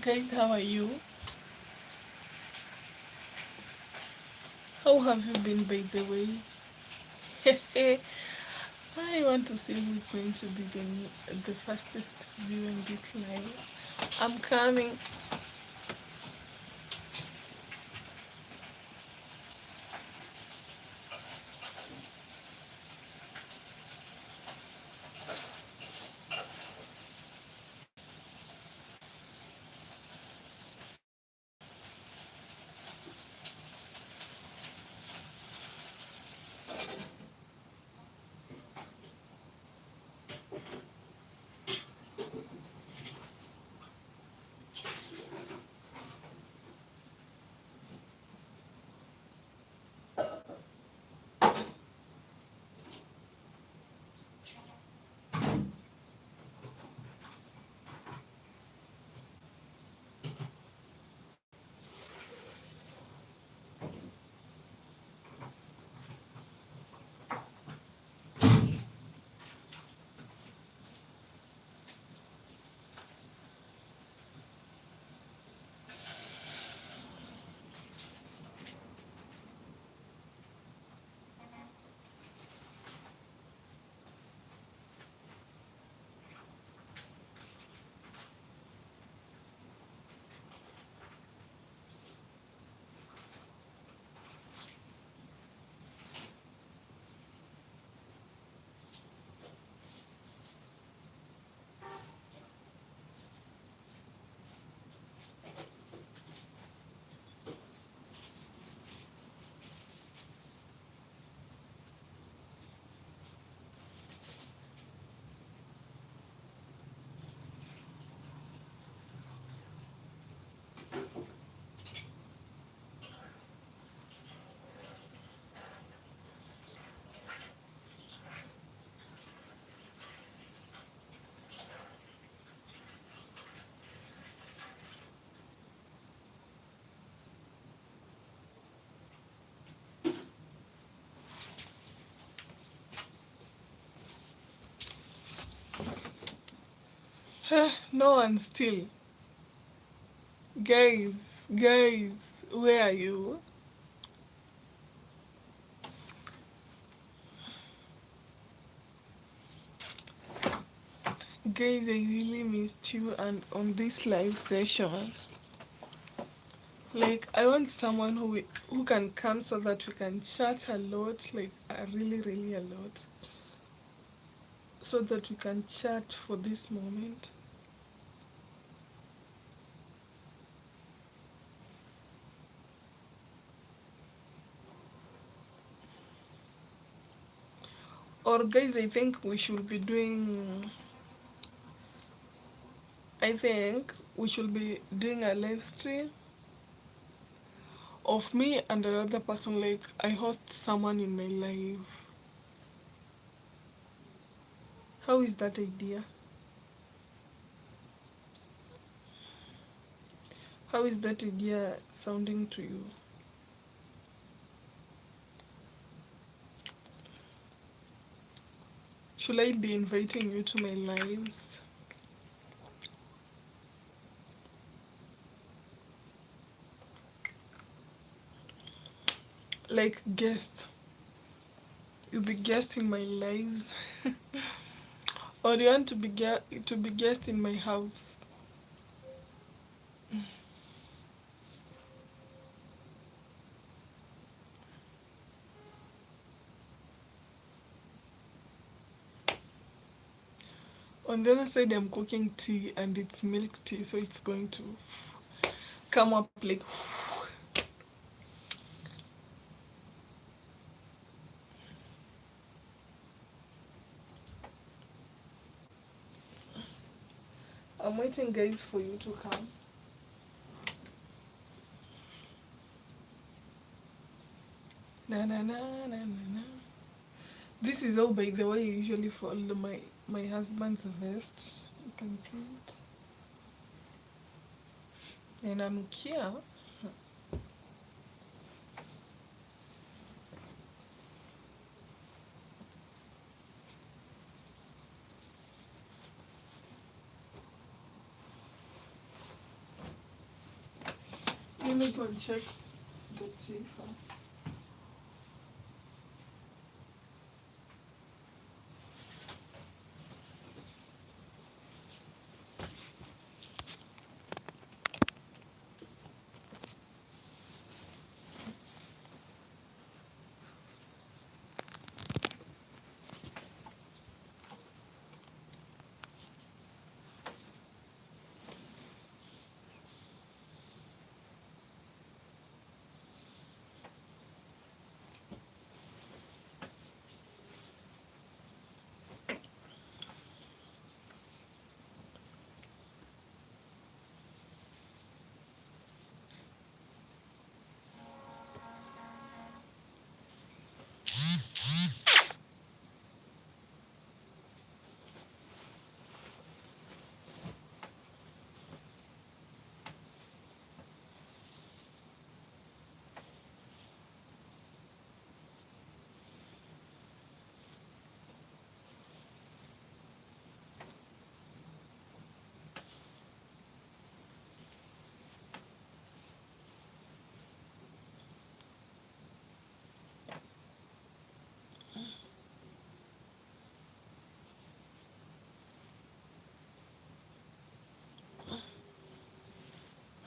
Guys, how are you? How have you been, by the way? I want to see who's going to be the fastest viewing this live. I'm coming. No one still. Guys, guys, where are you? Guys, I really missed you and on this live session. Like, I want someone who can come so that we can chat a lot, like really, really a lot. So that we can chat for this moment. Or guys, I think we should be doing a live stream of me and another person, like I host someone in my life. How is that idea? How is that idea sounding to you? Should I be inviting you to my lives? Like guest. You'll be guest in my lives. Or you want to be guest in my house? On the other side, I'm cooking tea and it's milk tea, so it's going to come up like. I'm waiting, guys, for you to come. Na na na na na na. This is all, by the way, I usually follow my husband's vest. You can see it. And I'm here. Let me go and check the tea first.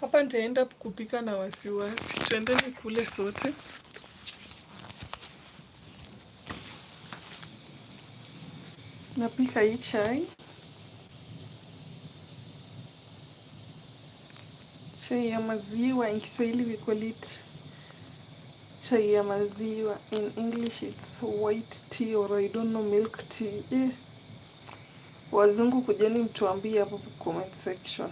Hapa nitaenda kupika na wasiwasi. Twendeni kule sote. Napika hii chai. Chai ya maziwa. In Kiswahili we call it chai ya maziwa. In English it's white tea or I don't know, milk tea. Wazungu kujeni mtuambie hapo comment section.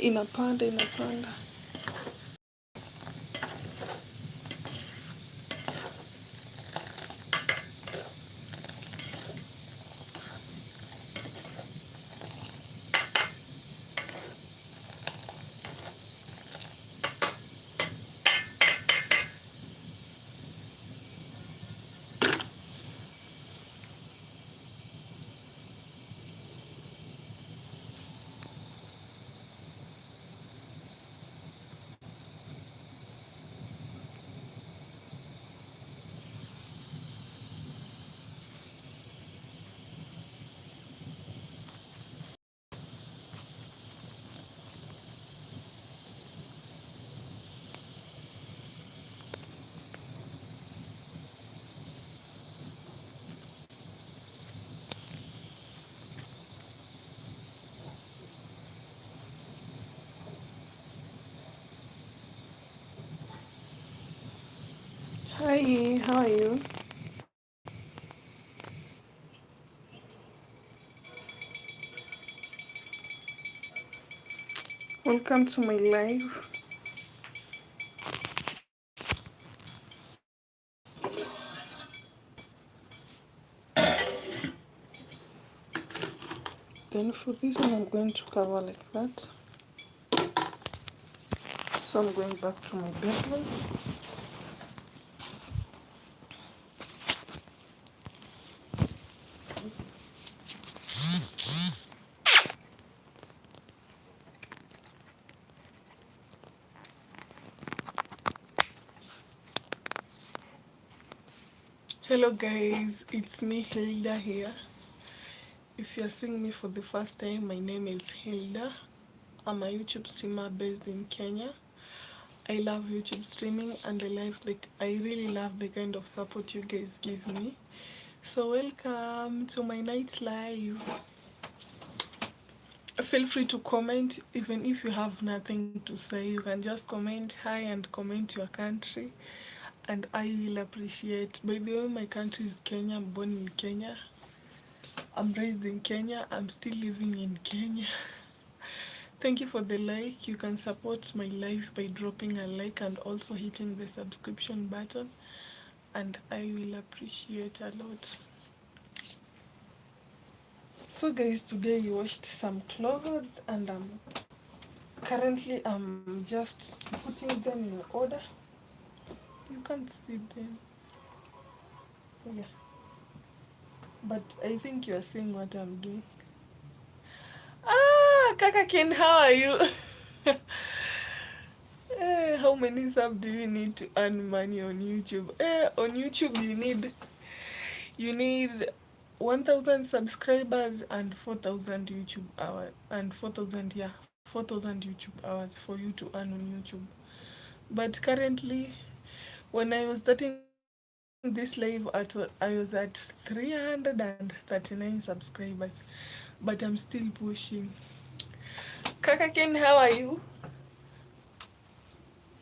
Inapanda. Hi, how are you? Welcome to my live. Then for this one I'm going to cover like that. So I'm going back to my bedroom. Hello guys, it's me Hilda here. If you're seeing me for the first time, my name is Hilda. I'm a YouTube streamer based in Kenya. I love YouTube streaming and I really love the kind of support you guys give me. So welcome to my night live. Feel free to comment, even if you have nothing to say. You can just comment hi and comment your country, and I will appreciate. By the way, my country is Kenya. I'm born in Kenya. I'm raised in Kenya. I'm still living in Kenya. Thank you for the like. You can support my life by dropping a like and also hitting the subscription button, and I will appreciate a lot. So guys, today I washed some clothes and currently I'm just putting them in order. You can't see them. Yeah. But I think you're seeing what I'm doing. Ah, Kaka Ken, how are you? How many subs do you need to earn money on YouTube? On YouTube you need 1,000 subscribers and 4,000 YouTube hours and 4,000 YouTube hours for you to earn on YouTube. But currently, when I was starting this live, I was at 339 subscribers, but I'm still pushing. Kaka Ken, how are you?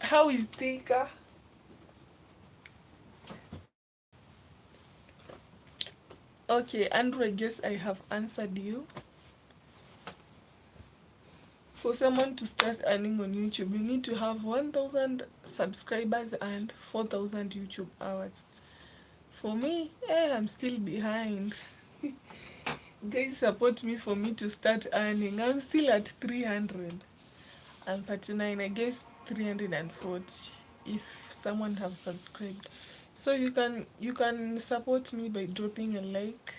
How is Tika? Okay, Andrew, I guess I have answered you. For someone to start earning on YouTube, you need to have 1,000 subscribers and 4,000 YouTube hours. For me, I'm still behind. Guys, support me for me to start earning. I'm still at 339, I guess 340 if someone have subscribed. So you can support me by dropping a like,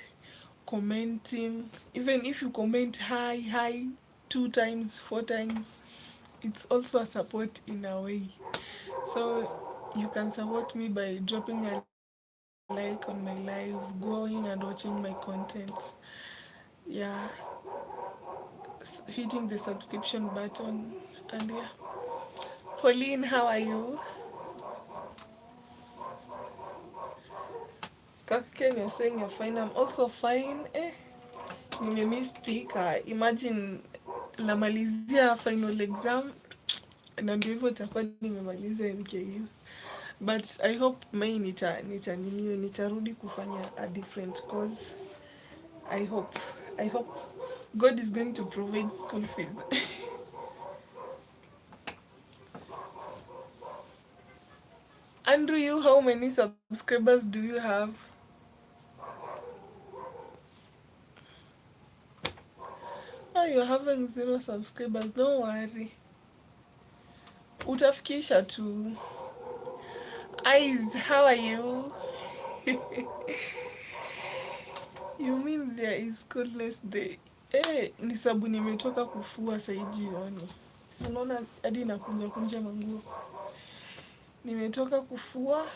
commenting. Even if you comment hi 2 times, 4 times, it's also a support in a way. So you can support me by dropping a like on my live, going and watching my content. Yeah, hitting the subscription button. And yeah, Pauline, how are you? Kaken, you're saying you're fine. I'm also fine. Nimemiss Thika. Imagine namalizia final exam na ndio hivyo itakuwa nimemaliza MKU. But I hope May nitarudi kufanya a different course. I hope God is going to provide school fees. Andrew, you, how many subscribers do you have? Oh, you're having 0 subscribers. Don't worry. Utafikisha tu. Eyes, how are you? You mean there is coldness day? Ni sabu nimetoka kufua saa jioni. Si unaona hadi nakunja kunja manguo. Nimetoka kufua,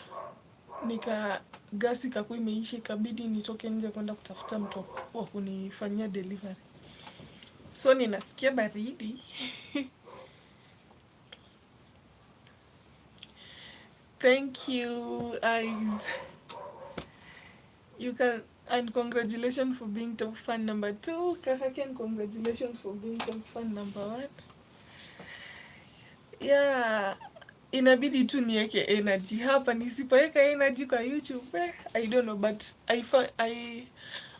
gasi ikakuwa imeisha, ikabidi nitoke nje kwenda kutafuta mtu wa kunifanyia delivery. So ninasikia baridi. Thank you, Eyes. You can, and congratulations for being top fan number 2. Kakaken, congratulations for being top fan number 1. Yeah, inabidi tu niweke energy hapa. Nisipoweka energy kwa YouTube, I don't know, but I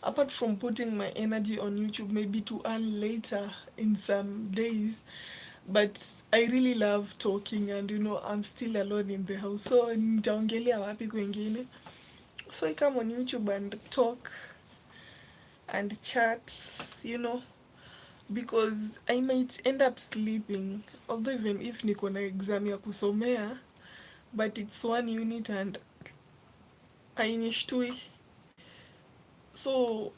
apart from putting my energy on YouTube maybe to earn later in some days, but I really love talking, and I'm still alone in the house, so nitaongelea wapi kwingine. So I come on YouTube and talk and chat, because I might end up sleeping, although even if niko na exam ya kusomea, but it's 1 unit and hainishtui, so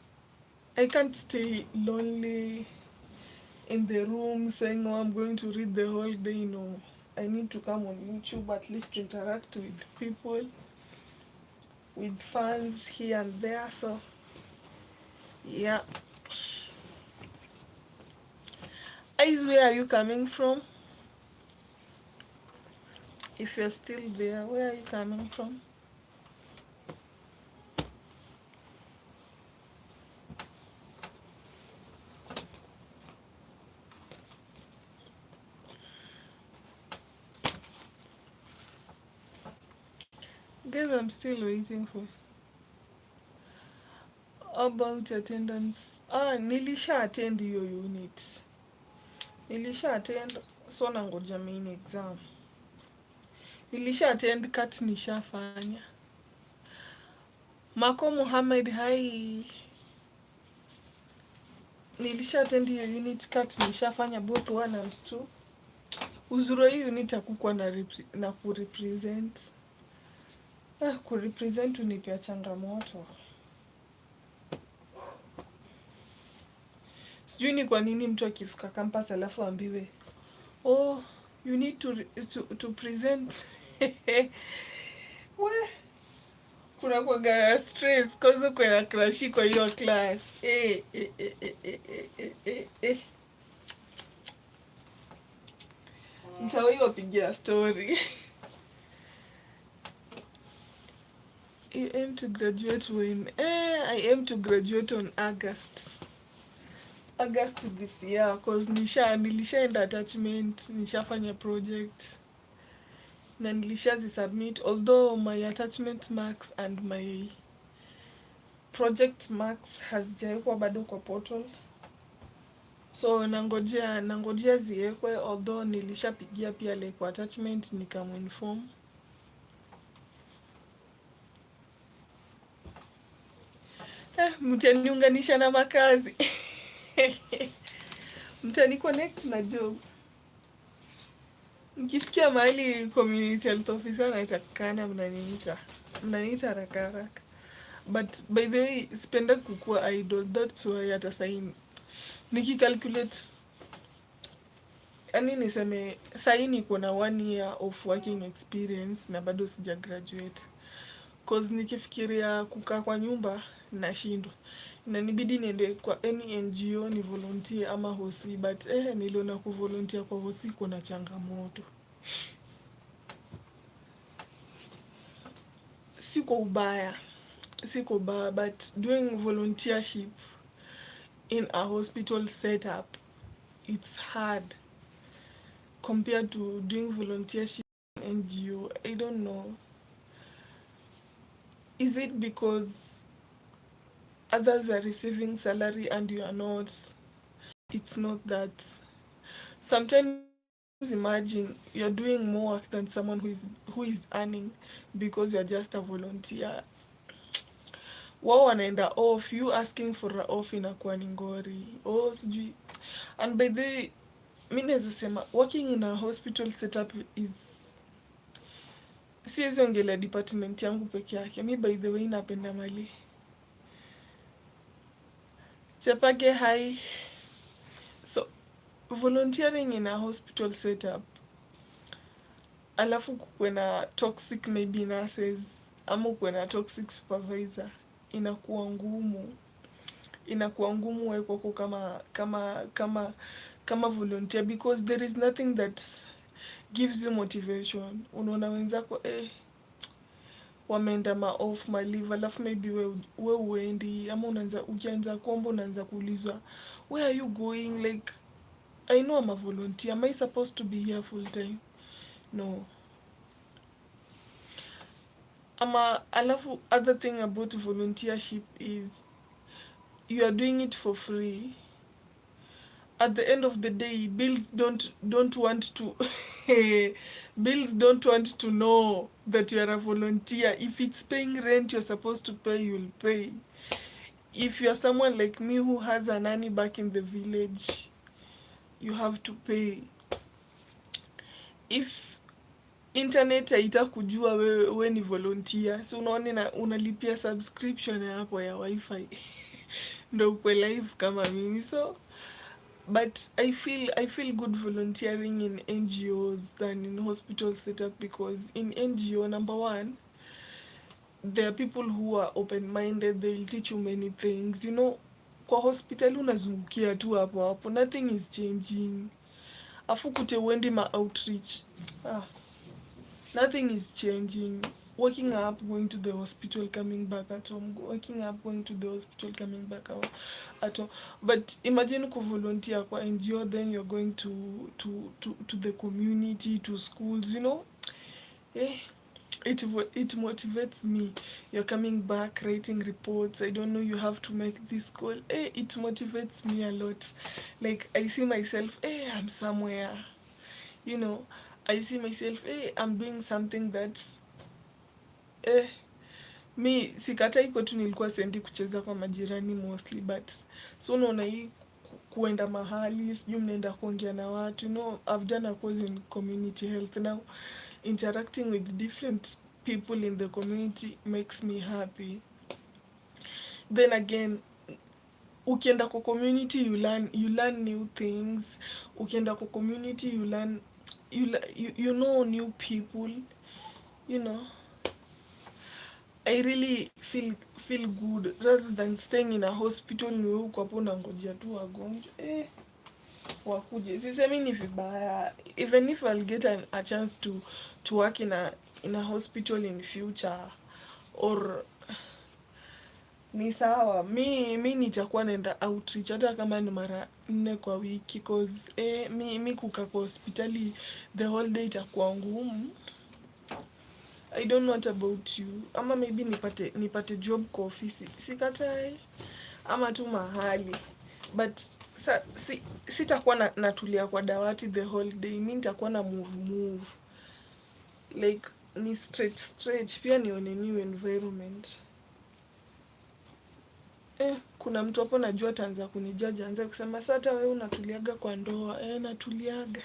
I can't stay lonely in the room saying, oh, I'm going to read the whole day. No, I need to come on YouTube at least to interact with people, with fans here and there. So yeah. Eyes, where are you coming from? If you're still there, where are you coming from? Guys, I'm still waiting for about attendance. Nilisha attend your unit. Nilisha attend, so nangoja main exam. Nilisha attend, cut nishafanya. Mako Muhammad, hi. nilisha attend hiyo unit cut, nishafanya both 1 and 2. Uzuri wa hii unit hakukuwa na kurepresent. Kurepresent unipea changamoto. Sijui ni kwa nini mtu akifika campus alafu ambiwe, oh, you need to present. We, kuna kwa gara stress kwanza kuna crush kwa hiyo class. Mtawahi wapigia story. You aim to graduate when? I aim to graduate on August this year, cause nilishaenda attachment, nishafanya project na nilishazisubmit, although my attachment marks and my project marks hazijaekwa bado kwa portal, so nangojea ziekwe, although nilishapigia pia like kwa attachment nikaminform. Mtaniunganisha na makazi. Mtani connect na job. Mkisikia mahali community health officer anatakikana, mnaniita haraka haraka. But by the way, sipenda kukua idol, that's why hata sahi nikicalculate, yani niseme sahi niko na 1 year of working experience na bado sija graduate. Cause nikifikiria kukaa kwa nyumba nashindwa. Inanibidi niende kwa any NGO ni volunteer ama hosi, but niliona kuvolunteer kwa hosi kuna changamoto. Siko ubaya, but doing volunteership in a hospital setup, it's hard compared to doing volunteership in NGO. I don't know. Is it because others are receiving salary and you are not? It's not that. Sometimes imagine you're doing more work than someone who is earning because you're just a volunteer. Wao wanaenda off, you asking for a off inakuwa ni ngori. Sijui. And by the way, mimi naweza sema working in a hospital setup is, siwezi ongelea department yangu peke yake. Mi by the way napenda mali. Chapake hai. So volunteering in a hospital setup, alafu kukuwe na toxic maybe nurses ama kukuwe na toxic supervisor, inakuwa ngumu wewe kwako kama volunteer, because there is nothing that gives you motivation. Unaona wenzako wameenda ma off my leave, alafu maybe we uendi, ama ukianza kuomba unaanza kuulizwa where are you going, like I know I'm a volunteer, am I supposed to be here full time? No. Alafu other thing about volunteership is you are doing it for free. At the end of the day, bills don't want to bills don't want to know that you are a volunteer. If it's paying rent you're supposed to pay, you'll pay. If you are someone like me who has a nanny back in the village, you have to pay. If internet haita kujua we ni volunteer, so unaona unalipia subscription hapo ya wifi ndo ukwe live kama mimi. So but I feel good volunteering in NGOs than in hospital setup, because in NGO, number one, there are people who are open-minded, they will teach you many things. You know, kwa hospital unazungukia tu hapo, nothing is changing. Afu kute uendi ma outreach, nothing is changing. Waking up, going to the hospital, coming back at home. Waking up, going to the hospital, coming back at home. But imagine ku volunteer kwa NGO, then you're going to the community, to schools, you know. It motivates me. You're coming back, writing reports. I don't know, you have to make this call. It motivates me a lot. Like, I see myself, I'm somewhere. You know, I see myself, I'm doing something that's mi sikatai kwetu nilikuwa sendi kucheza kwa majirani mostly, but so unaona hii kuenda mahali, sijui mnaenda kuongea na watu. You know, I've done a course in community health. Now, interacting with different people in the community makes me happy. Then again, ukienda kwa community you learn new things. Ukienda kwa community you learn, you know new people, you know. I really feel good rather than staying in a hospital ni wewe uko hapo unangojea tu wagonjwa wakuje. Sisemi ni vibaya, even if I'll get a chance to work in a hospital in future, or ni sawa, mi nitakuwa naenda outreach hata kama ni mara 4 kwa wiki, cause mi kukaa kwa hospitali the whole day itakuwa ngumu. I don't know what about you. Ama maybe nipate job kwa ofisi, sikatai, ama tu mahali, but sitakuwa natulia kwa dawati the whole day. Mi nitakuwa na move like ni stretch, pia nione new environment. Kuna mtu hapo najua ataanza kunijaja, anza kusema sasa hata wewe unatuliaga kwa ndoa. Natuliaga.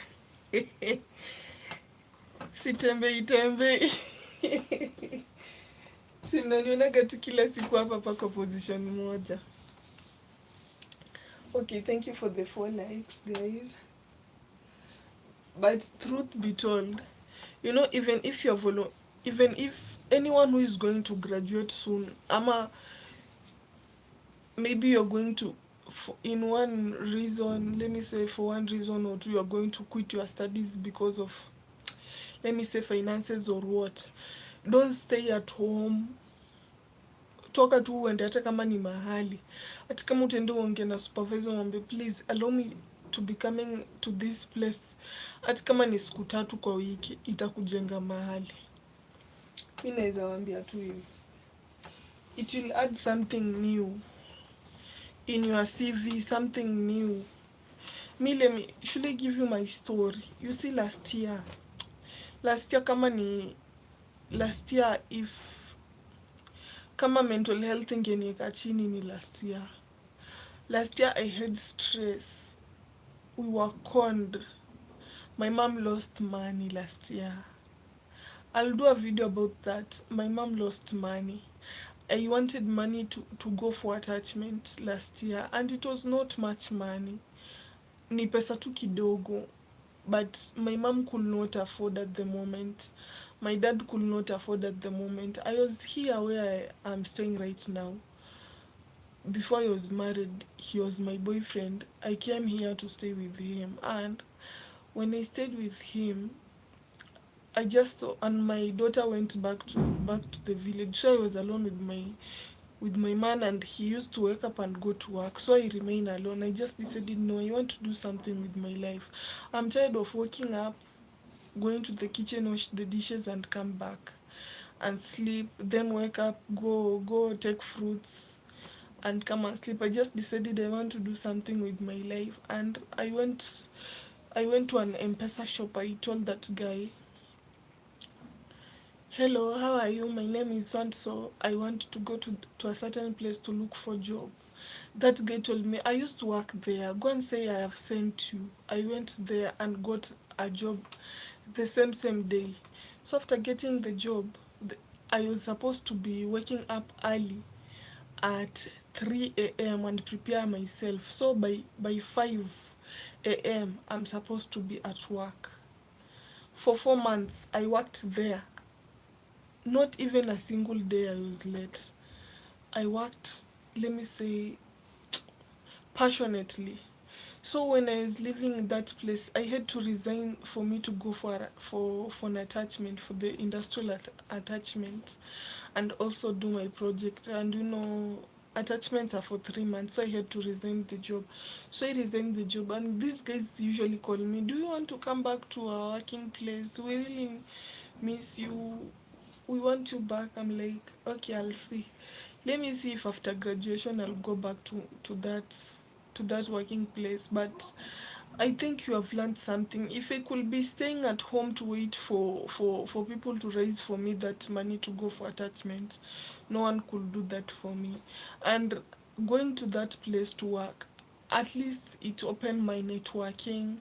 Sitembei. Si mnanionaga tu kila siku hapa kwa position moja. Okay, thank you for the 4 likes, guys. But truth be told, you know, even if anyone who is going to graduate soon, ama maybe you're going to, in one reason, let me say for one reason or two, you're going to quit your studies because of, let me say, finances or what, don't stay at home. Toka tu uende, hata kama ni mahali, hata kama utaenda uongee na supervisor mwambie please allow me to be coming to this place, hata kama ni siku 3 kwa wiki, itakujenga mahali. Mi naweza waambia tu hivi, it will add something new in your CV, something new. Should I give you my story? You see, last year if kama mental health ingenieka chini ni last year I had stress, we were conned, my mom lost money last year. I'll do a video about that. My mom lost money. I wanted money to go for attachment last year, and it was not much money, ni pesa tu kidogo, but my mom could not afford at the moment. My dad could not afford at the moment. I was here where I am staying right now. Before I was married, he was my boyfriend. I came here to stay with him, and when I stayed with him, and my daughter went back to the village, so I was alone with my man, and he used to wake up and go to work, so I remained alone. I just decided, no, I want to do something with my life. I'm tired of waking up, going to the kitchen, wash the dishes, and come back and sleep, then wake up, go take fruits, and come and sleep. I just decided I want to do something with my life, and I went to an M-Pesa shop. I told that guy, hello, how are you? My name is so I want to go to a certain place to look for job. That guy told me, I used to work there. Go and say I have sent you. I went there and got a job the same day. So after getting the job, I was supposed to be waking up early at 3 a.m. and prepare myself. So by 5 a.m. I'm supposed to be at work. For 4 months, I worked there. Not even a single day I was late. I worked, let me say, passionately. So when I was leaving that place, I had to resign for me to go for an attachment, for the industrial attachment, and also do my project. And you know, attachments are for 3 months, so I had to resign the job. So I resigned the job, and these guys usually call me, do you want to come back to our working place? We really miss you. We want you back. I'm like, okay, I'll see. Let me see if after graduation I'll go back to that working place. But I think you have learned something. If I could be staying at home to wait for people to raise for me that money to go for attachment, no one could do that for me. And going to that place to work, at least it opened my networking.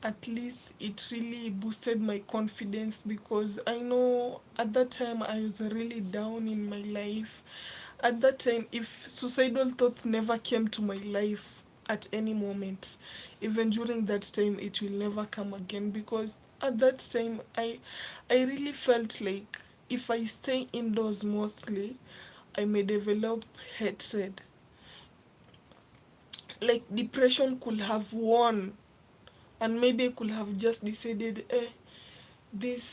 At least it really boosted my confidence, because I know at that time I was really down in my life. At that time, if suicidal thought never came to my life at any moment, even during that time, it will never come again, because at that time I really felt like if I stay indoors mostly, I may develop hatred. Like depression could have won, and maybe I could have just decided, this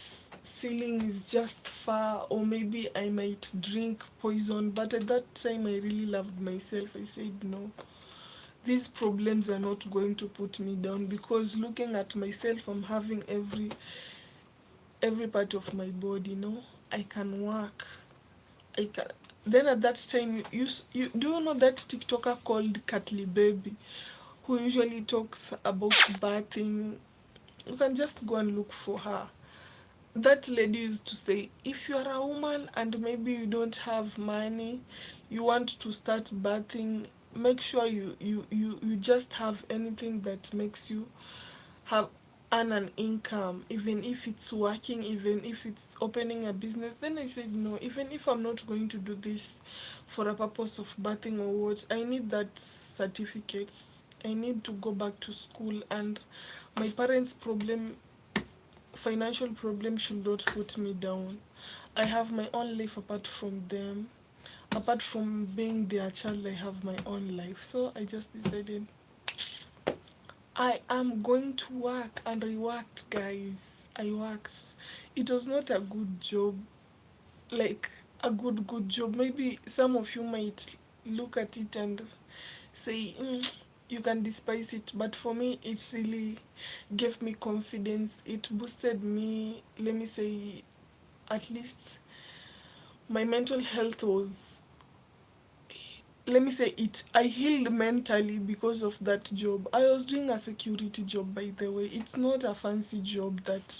ceiling is just far, or maybe I might drink poison. But at that time, I really loved myself. I said, no, these problems are not going to put me down, because looking at myself, I'm having every part of my body, I can work. I can. Then at that time, you do you know that TikToker called Katly Baby, who usually talks about bathing? You can just go and look for her. That lady used to say, if you are a woman and maybe you don't have money, you want to start bathing, make sure you just have anything that makes you have earn an income, even if it's working, even if it's opening a business. Then I said, no, even if I'm not going to do this for a purpose of bathing or what, I need that certificate. I need to go back to school, and my parents' financial problem should not put me down. I have my own life apart from them. Apart from being their child, I have my own life. So I just decided I am going to work, and I worked, guys. I worked. It was not a good job, like a good job. Maybe some of you might look at it and say, you can despise it, but for me, it really gave me confidence. It boosted me. Let me say, at least my mental health was, let me say it, I healed mentally because of that job. I was doing a security job, by the way. It's not a fancy job that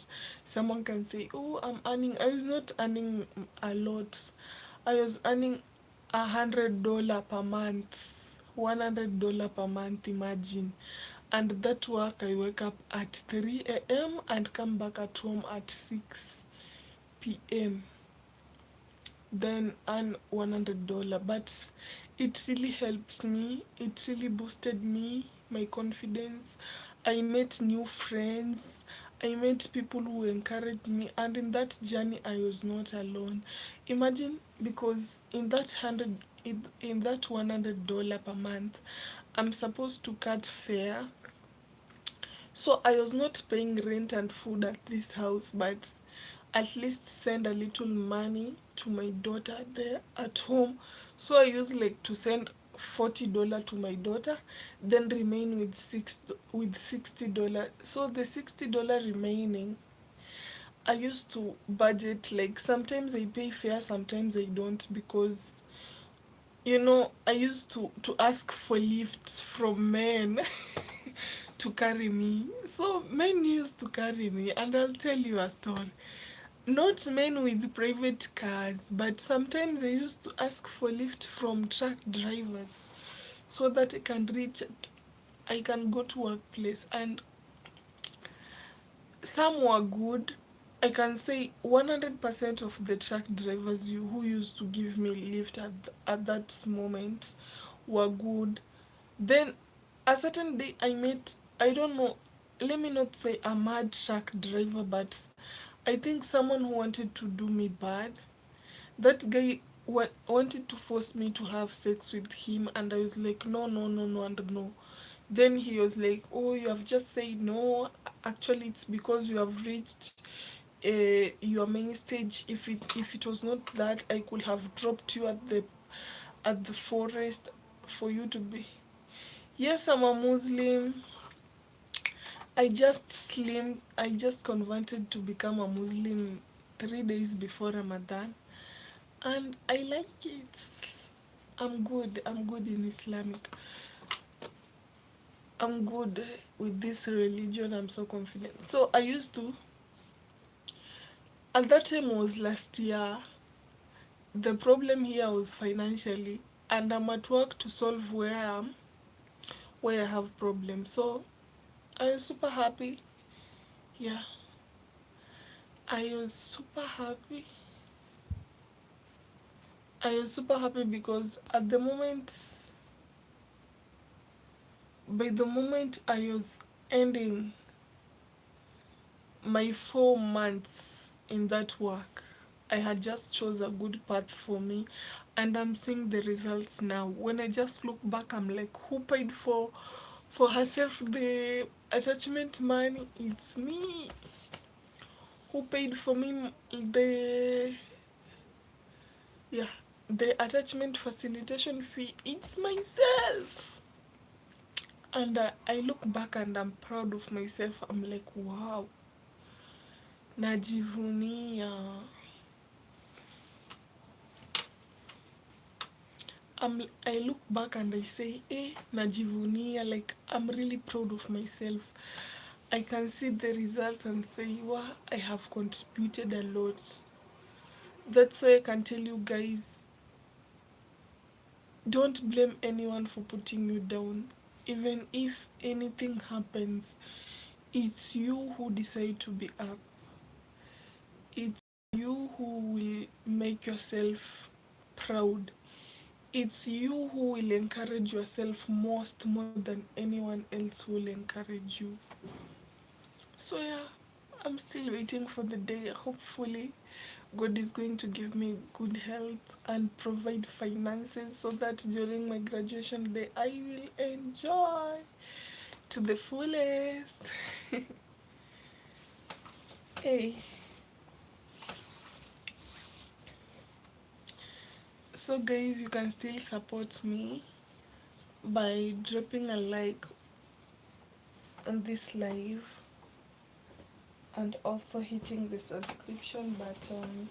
someone can say, oh, I'm earning. I was not earning a lot. I was earning $100 per month, $100 per month, imagine. And that work, I wake up at 3 a.m. and come back at home at 6 p.m., then earn $100. But it really helped me. It really boosted me, my confidence. I met new friends. I met people who encouraged me, and in that journey, I was not alone. Imagine, because in that $100 per month, I'm supposed to cut fare. So I was not paying rent and food at this house, but at least send a little money to my daughter there at home. So I used like to send $40 to my daughter, then remain with $60. So the $60 remaining, I used to budget, like sometimes I pay fare, sometimes I don't, because I used to ask for lifts from men to carry me. So men used to carry me, and I'll tell you a story. Not men with private cars, but sometimes I used to ask for lift from truck drivers so that I can go to workplace. And some were good. I can say 100% of the truck drivers who used to give me lift at that moment were good. Then a certain day I met, I don't know, let me not say a mad truck driver, but I think someone who wanted to do me bad. That guy wanted to force me to have sex with him, and I was like, no, no, no, no, and no. Then he was like, oh, you have just said no. Actually, it's because you have reached your main stage. If it was not that, I could have dropped you at the forest for you to be. Yes, I'm a Muslim. I just converted to become a Muslim 3 days before Ramadan, and I like it. I'm good in Islamic. I'm good with this religion. I'm so confident. So I used to, at that time was last year. The problem here was financially, and I'm at work to solve where I have problems. So I was super happy. Yeah, I was super happy. I was super happy because at the moment, by the moment I was ending my 4 months in that work, I had just chose a good path for me, and I'm seeing the results now. When I just look back, I'm like, who paid for herself the attachment money? It's me. Who paid for me the, yeah, the attachment facilitation fee? It's myself. And I look back and I'm proud of myself. I'm like, wow, najivunia. I look back and I say, najivunia, like I'm really proud of myself. I can see the results and say, wow, I have contributed a lot. That's why I can tell you guys, don't blame anyone for putting you down. Even if anything happens, it's you who decide to be up. It's you who will make yourself proud. It's you who will encourage yourself most more than anyone else will encourage you. So yeah, I'm still waiting for the day. Hopefully, God is going to give me good health and provide finances so that during my graduation day I will enjoy to the fullest. Hey, so guys, you can still support me by dropping a like on this live and also hitting the subscription button.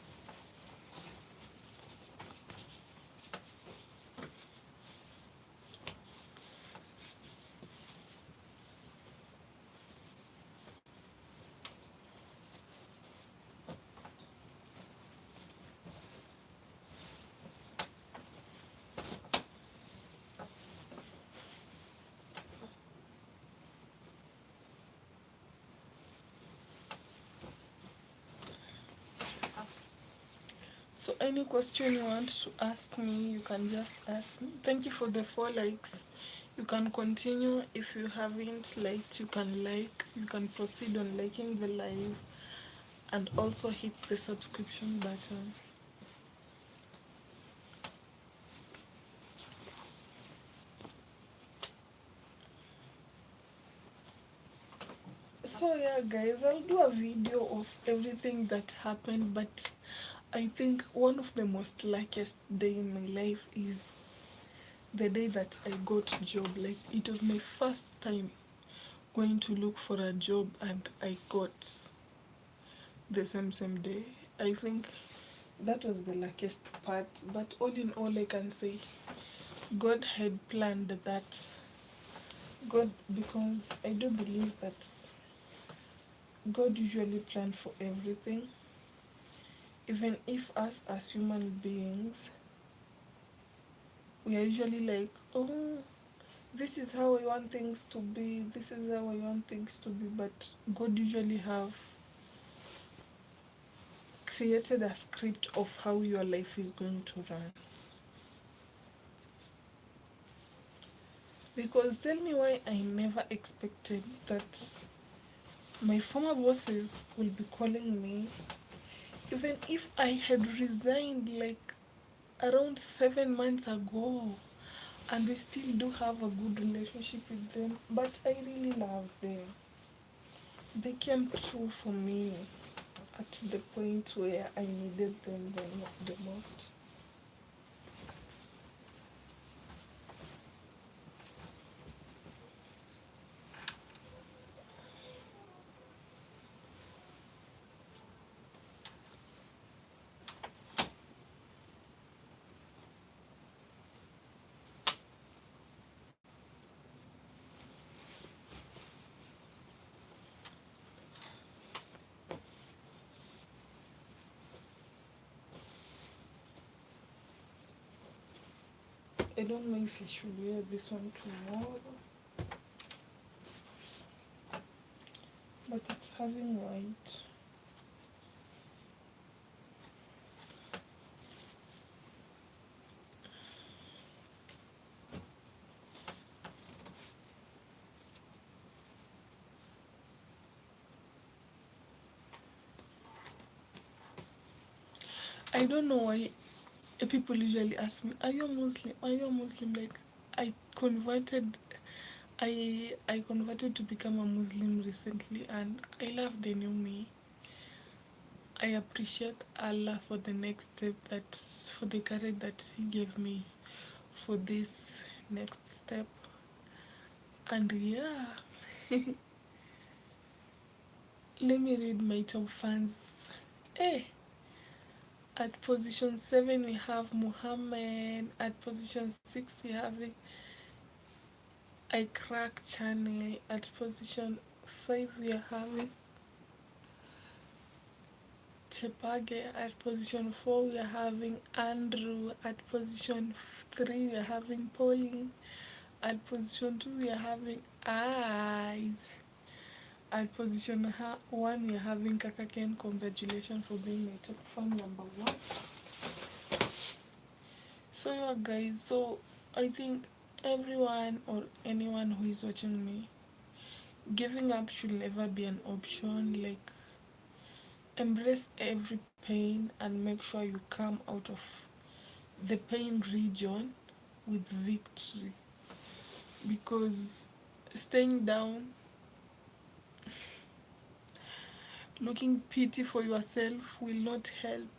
So any question you want to ask me, you can just ask me. Thank you for the 4 likes. You can continue. If you haven't liked, you can like. You can proceed on liking the live and also hit the subscription button. So yeah guys, I'll do a video of everything that happened, but I think one of the most luckiest day in my life is the day that I got a job. Like, it was my first time going to look for a job and I got the same day. I think that was the luckiest part. But all in all, I can say God had planned that. God, because I do believe that God usually planned for everything. Even if us as human beings, we are usually like, oh, this is how I want things to be, this is how I want things to be, but God usually have created a script of how your life is going to run. Because tell me why I never expected that my former bosses will be calling me, even if I had resigned like around 7 months ago, and we still do have a good relationship with them, but I really love them. They came through for me at the point where I needed them the most. I don't know if I should wear this one tomorrow. having white. I don't know why people usually ask me, "Are you a Muslim? Are you a Muslim?" Like, I converted. I converted to become a Muslim recently, and I love the new me. I appreciate Allah for the next step, that for the courage that He gave me for this next step. And yeah, let me read my top fans. Eh, at position 7 we have Muhammad. At position 6 we have I Crack Channel. At position 5 we are having Chepage. At position 4 we are having Andrew. At position 3 we are having Pauline. At position 2 we are having Eyes. At position 1 we are having Kakaken. Congratulations for being my top fan number 1. So yeah guys, so I think everyone or anyone who is watching me, giving up should never be an option. Like, embrace every pain and make sure you come out of the pain region with victory, because staying down, looking pity for yourself will not help,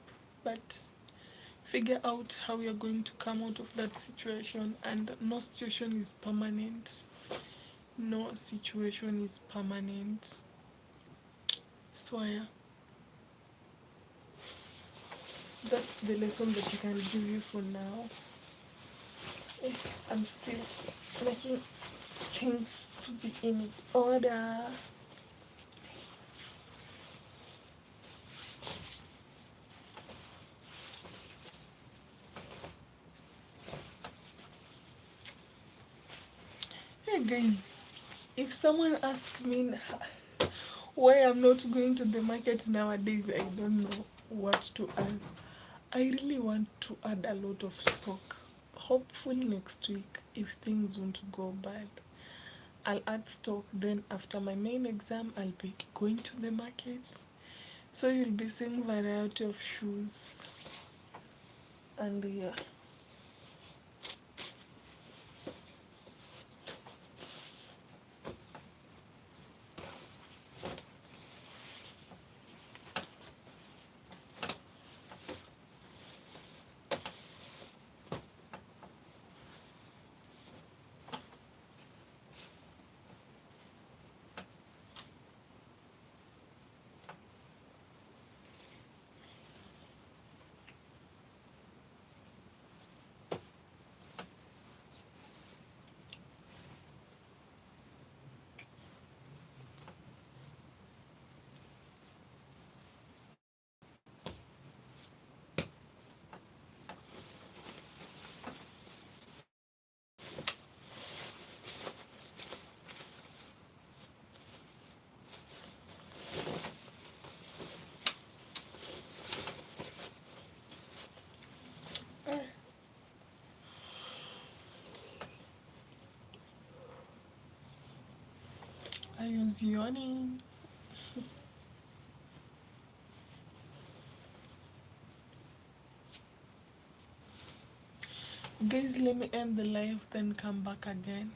but figure out how you're going to come out of that situation. And no situation is permanent. No situation is permanent. So yeah, that's the lesson that I can give you for now. I'm still making things to be in order. Hey guys, if someone asks me why I'm not going to the market nowadays, I don't know what to ask. I really want to add a lot of stock. Hopefully next week, if things won't go bad, I'll add stock. Then after my main exam, I'll be going to the markets. So you'll be seeing variety of shoes. And yeah. I was yawning. Guys, let me end the live, then come back again.